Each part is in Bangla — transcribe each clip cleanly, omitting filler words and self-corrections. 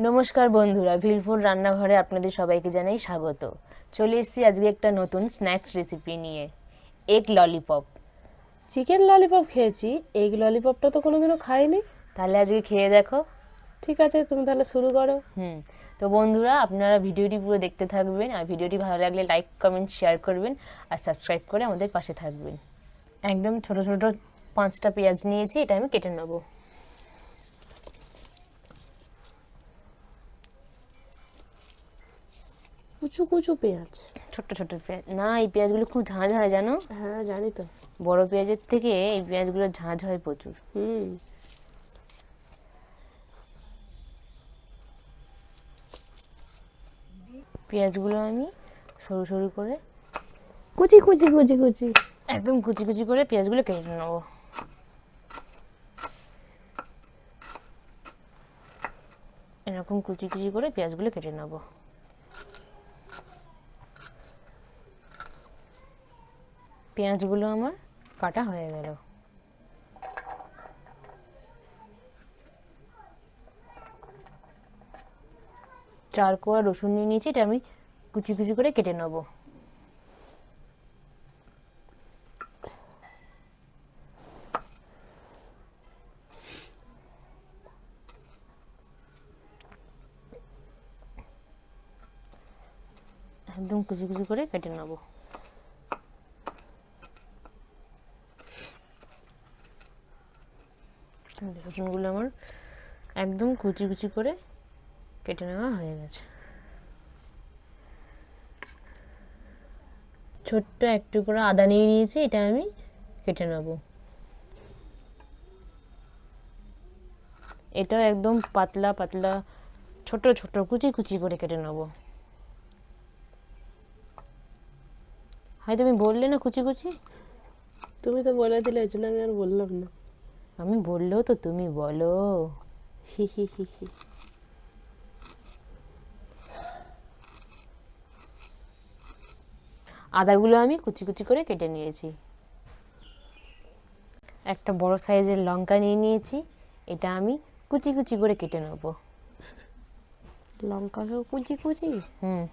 নমস্কার বন্ধুরা, ভিলফুড রান্নাঘরে আপনাদের সবাইকে জানাই স্বাগত। চলে এসেছি আজকে একটা নতুন স্ন্যাক্স রেসিপি নিয়ে, এগ ললিপপ। চিকেন ললিপপ খেয়েছি, এগ ললিপপটা তো কোনোদিনও খাইনি। তাহলে আজকে খেয়ে দেখো। ঠিক আছে, তুমি তাহলে শুরু করো। তো বন্ধুরা, আপনারা ভিডিওটি পুরো দেখতে থাকবেন, আর ভিডিওটি ভালো লাগলে লাইক কমেন্ট শেয়ার করবেন, আর সাবস্ক্রাইব করে আমাদের পাশে থাকবেন। একদম ছোট ছোট 5টা পেঁয়াজ নিয়েছি, এটা আমি কেটে নেবো। কুচু কুচু পেঁয়াজ? ছোট্ট ছোট্ট পেঁয়াজ না, এই পেঁয়াজগুলো খুব ঝাঁঝ হয় জানো। হ্যাঁ, জানি তো। বড় পেঁয়াজের থেকে এই পেঁয়াজগুলো ঝাঁঝ হয় প্রচুর। হুম। পেঁয়াজগুলো আমি সরু সরু করে কুচি কুচি কুচি কুচি একদম কুচি কুচি করে পেঁয়াজগুলো কেটে নেবো। এরকম কুচি কুচি করে পেঁয়াজগুলো কেটে নেবো। পেঁয়াজগুলো আমার কাটা হয়ে গেল। চার কোয়া রসুন নিয়ে নিয়েছি, এটা আমি কুচি কুচি করে কেটে নেবো। একদম কুচি কুচি করে কেটে নেবো। রসুনগুলো আমার একদম কুচি কুচি করে কেটে নেওয়া হয়ে গেছে। ছোট্ট একটু করে আদা নিয়ে নিয়েছি, এটা আমি কেটে নেবো। এটা একদম পাতলা পাতলা ছোট ছোট কুচি কুচি করে কেটে নেবো। হয় তুমি বললে না কুচি কুচি। তুমি তো বলে দিলে, ওই জন্য আমি আর বললাম না। আমি বললেও তো তুমি বলো। হি হি হি হি। আদাগুলো আমি কুচি কুচি করে কেটে নিয়েছি। একটা বড় সাইজের লঙ্কা নিয়ে নিয়েছি, এটা আমি কুচি কুচি করে কেটে নেব। লঙ্কাকেও কুচি কুচি? হুম।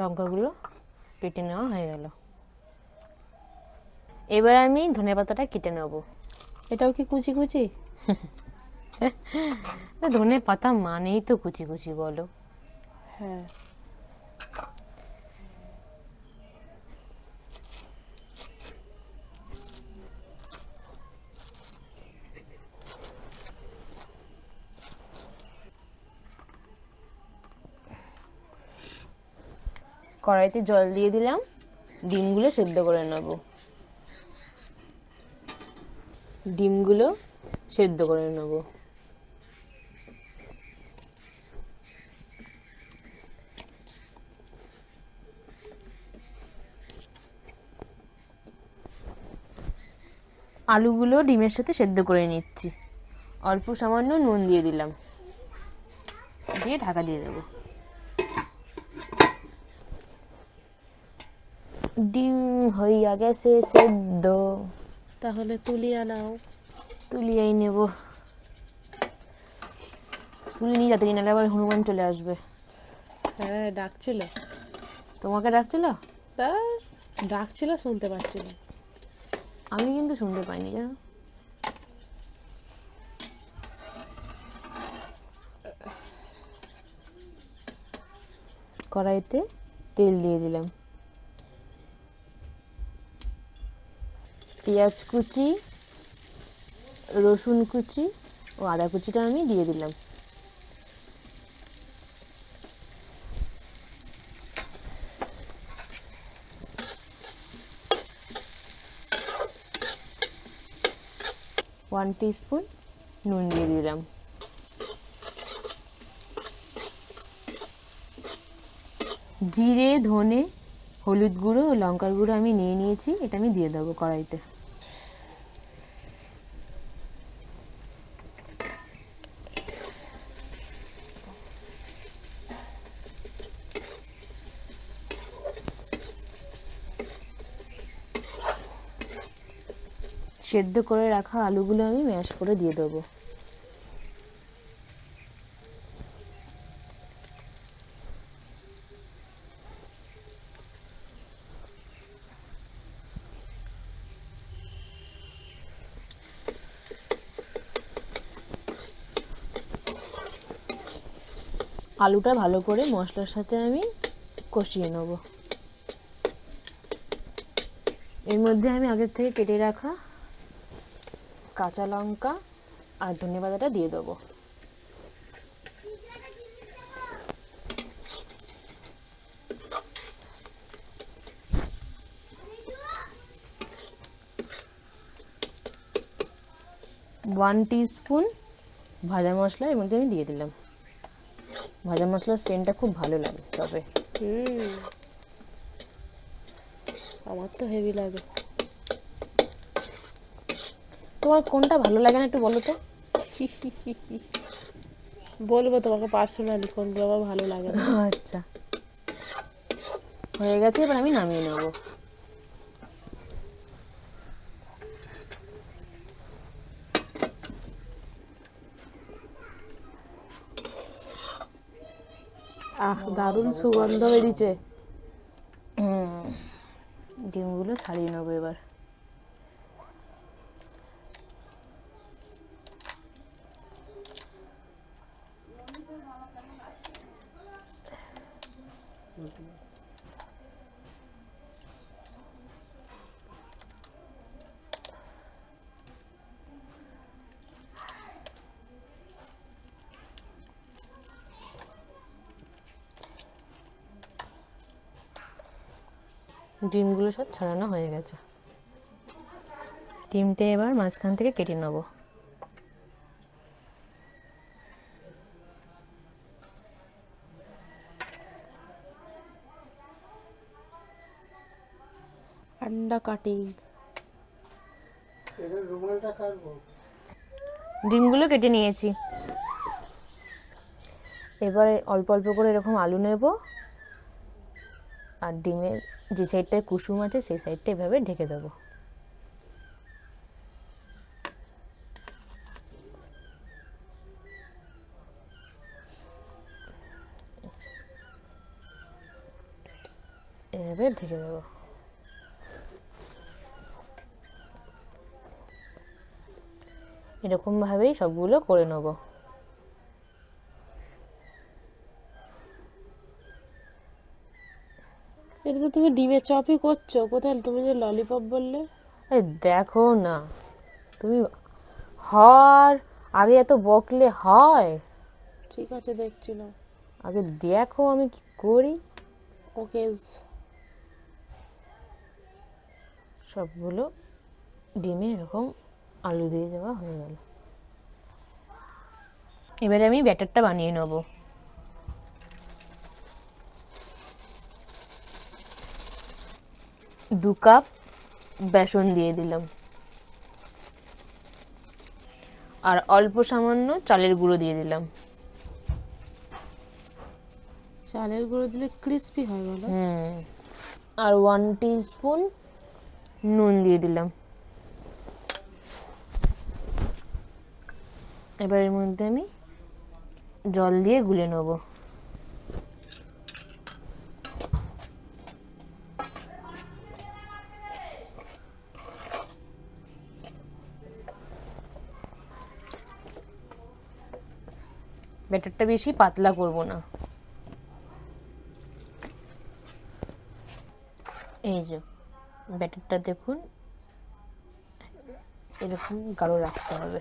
লঙ্কাগুলো কেটে নেওয়া হয়ে গেল। এবার আমি ধনেপাতাটা কেটে নেব। এটাও কি কুচি কুচি? ধনে পাতা মানেই তো কুচি কুচি, বলো। হ্যাঁ। কড়াইতে জল দিয়ে দিলাম, ডিমগুলো সেদ্ধ করে নেব। ডিমগুলো সেদ্ধ করে নেব। আলুগুলো ডিমের সাথে সেদ্ধ করে নিচ্ছি। অল্প সামান্য নুন দিয়ে দিলাম, দিয়ে ঢাকা দিয়ে দেবো। ডিম হইয়া গেছে সেদ্ধ। তাহলে তুলিয়া নাও। তুলিয়াই নেব। তুলি নিয়ে যাতে নাহলে আবার হনুমান চলে আসবে। হ্যাঁ, ডাকছিল। তোমাকে ডাকছিল? তা ডাকছিল, শুনতে পাচ্ছিল। আমি কিন্তু শুনতে পাইনি জানো। কড়াইতে তেল দিয়ে দিলাম। পেঁয়াজ কুচি, রসুন কুচি ও আদা কুচিটা আমি দিয়ে দিলাম। ওয়ান টিস্পুন নুন দিয়ে দিলাম। জিরে, ধনে, হলুদ গুঁড়ো ও লঙ্কার গুঁড়ো আমি নিয়ে নিয়েছি, এটা আমি দিয়ে দেবো কড়াইতে। সেদ্ধ করে রাখা আলুগুলো আমি ম্যাশ করে দিয়ে দেবো। আলুটা ভালো করে মশলার সাথে আমি কষিয়ে নেব। এর মধ্যে আমি আগের থেকে কেটে রাখা কাঁচা লঙ্কা আর ধনেপাতাটা দিয়ে দেবো। ওয়ান টিস্পুন ভাজা মশলা এর মধ্যে আমি দিয়ে দিলাম। ভাজা মশলার সেন্টটা খুব ভালো লাগে তবে। আমার তো হেভি লাগে। তোমার কোনটা ভালো লাগে না একটু বলো তো। বলবো তোমাকে পার্সোনালি কোনগুলো আমার ভালো লাগে না। আচ্ছা, হয়ে গেছে, এবার আমি নামিয়ে নেব। দারুণ সুগন্ধ বেরিয়েছে। ডিমগুলো ছাড়িয়ে নেবো এবার। ডিমগুলো সব ছাড়ানো হয়ে গেছে। ডিমটা এবার মাঝখান থেকে কেটে নেব। আন্ডা কাটিং। ডিমগুলো কেটে নিয়েছি। এবারে অল্প অল্প করে এরকম আলু নেব, আর ডিমের যে সাইডটায় কুসুম আছে সেই সাইডটা এভাবে ঢেকে দেবো। এভাবে ঢেকে দেবো। এরকমভাবেই সবগুলো করে নেব। এটা তো তুমি ডিমের চপই করছো, কোথায় তুমি যে ললিপপ বললে? এই দেখো না, তুমি হওয়ার আগে এত বকলে হয়? ঠিক আছে, দেখছিলাম। আগে দেখো আমি কি করি। ওকে। সবগুলো ডিমে এরকম আলু দিয়ে দেওয়া হয়ে গেল। এবারে আমি ব্যাটারটা বানিয়ে নেব। দু কাপ বেসন দিয়ে দিলাম, আর অল্প সামান্য চালের গুঁড়ো দিয়ে দিলাম। চালের গুঁড়ো দিলে ক্রিস্পি হয় বলো? আর 1 টিস্পুন নুন দিয়ে দিলাম। এবার এর মধ্যে আমি জল দিয়ে গুলে নেব। ব্যাটারটা বেশি পাতলা করব না। এই যে ব্যাটারটা দেখুন, এরকম গাঢ় রাখতে হবে।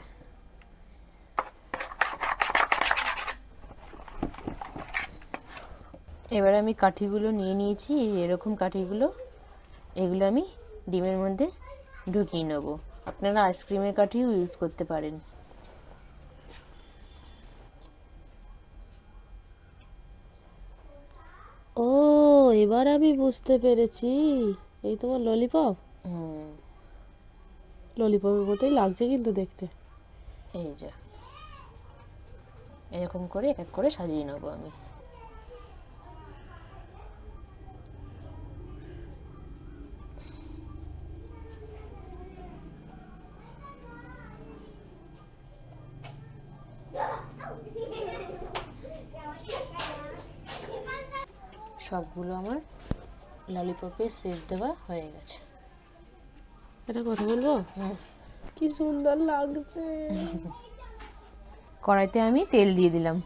এবার আমি কাঠিগুলো নিয়ে নিয়েছি, এরকম কাঠিগুলো, এগুলো আমি ডিমের মধ্যে ঢুকিয়ে নেব। আপনারা আইসক্রিমের কাঠিও ইউজ করতে পারেন। ও, এবার আমি বুঝতে পেরেছি, এই তোমার ললিপপ। ললিপপের মতোই লাগছে কিন্তু দেখতে। এই যে এরকম করে এক এক করে সাজিয়ে নেব আমি। সবগুলো আমার ললিপপের শেপ দেওয়া হয়ে গেছে। এটা কথা বলবো? কি সুন্দর লাগছে। কড়াইতে আমি তেল দিয়ে দিলাম।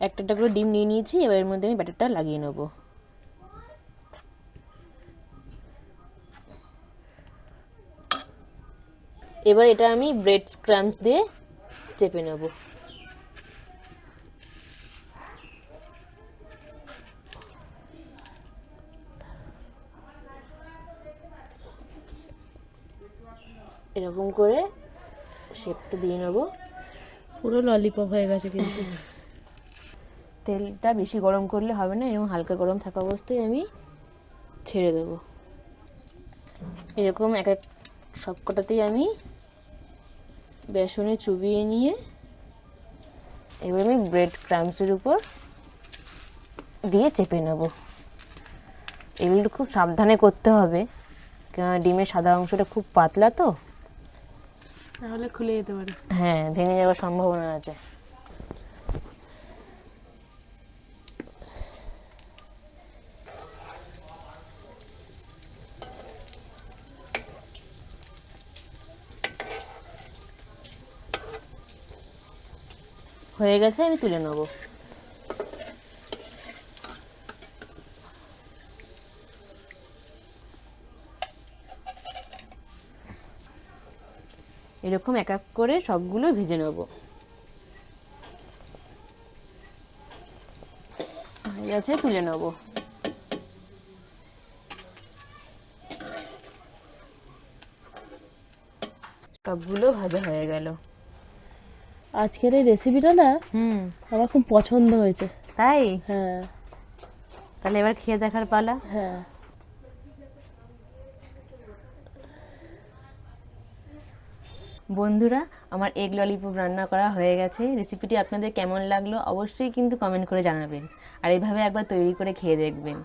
একটা করে ডিম নিয়ে নিয়েছি, এবার এর মধ্যে আমি ব্যাটারটা লাগিয়ে নেব। এবার এটা আমি ব্রেড ক্রাম্বস দিয়ে চেপে নেব। এরকম করে শেপটা দিয়ে নেব। পুরো ললিপপ হয়ে গেছে কিন্তু। তেলটা বেশি গরম করলে হবে না, এরকম হালকা গরম থাকা অবস্থায় আমি ছেড়ে দেবো। এরকম এক এক সবকটাতেই আমি বেসনে চুবিয়ে নিয়ে এবার আমি ব্রেড ক্রাম্বসের উপর দিয়ে চেপে নেব। এগুলো খুব সাবধানে করতে হবে, কারণ ডিমের সাদা অংশটা খুব পাতলা তো, তাহলে খুলে যেতে পারে। হ্যাঁ ভেঙে যাওয়ার সম্ভাবনা আছে। হয়ে গেছে, আমি তুলে নেব। এরকম এক এক করে সবগুলো ভেজে নেব। হয়ে গেছে, তুলে নেব। সবগুলো ভাজা হয়ে গেল। আজকের এই রেসিপিটা না আমার খুব পছন্দ হয়েছে। তাই? হ্যাঁ তাহলে এবার খেয়ে দেখার পালা। হ্যাঁ। বন্ধুরা, আমার এগ ললিপপ রান্না করা হয়ে গেছে। রেসিপিটি আপনাদের কেমন লাগলো অবশ্যই কিন্তু কমেন্ট করে জানাবেন, আর এইভাবে একবার তৈরি করে খেয়ে দেখবেন।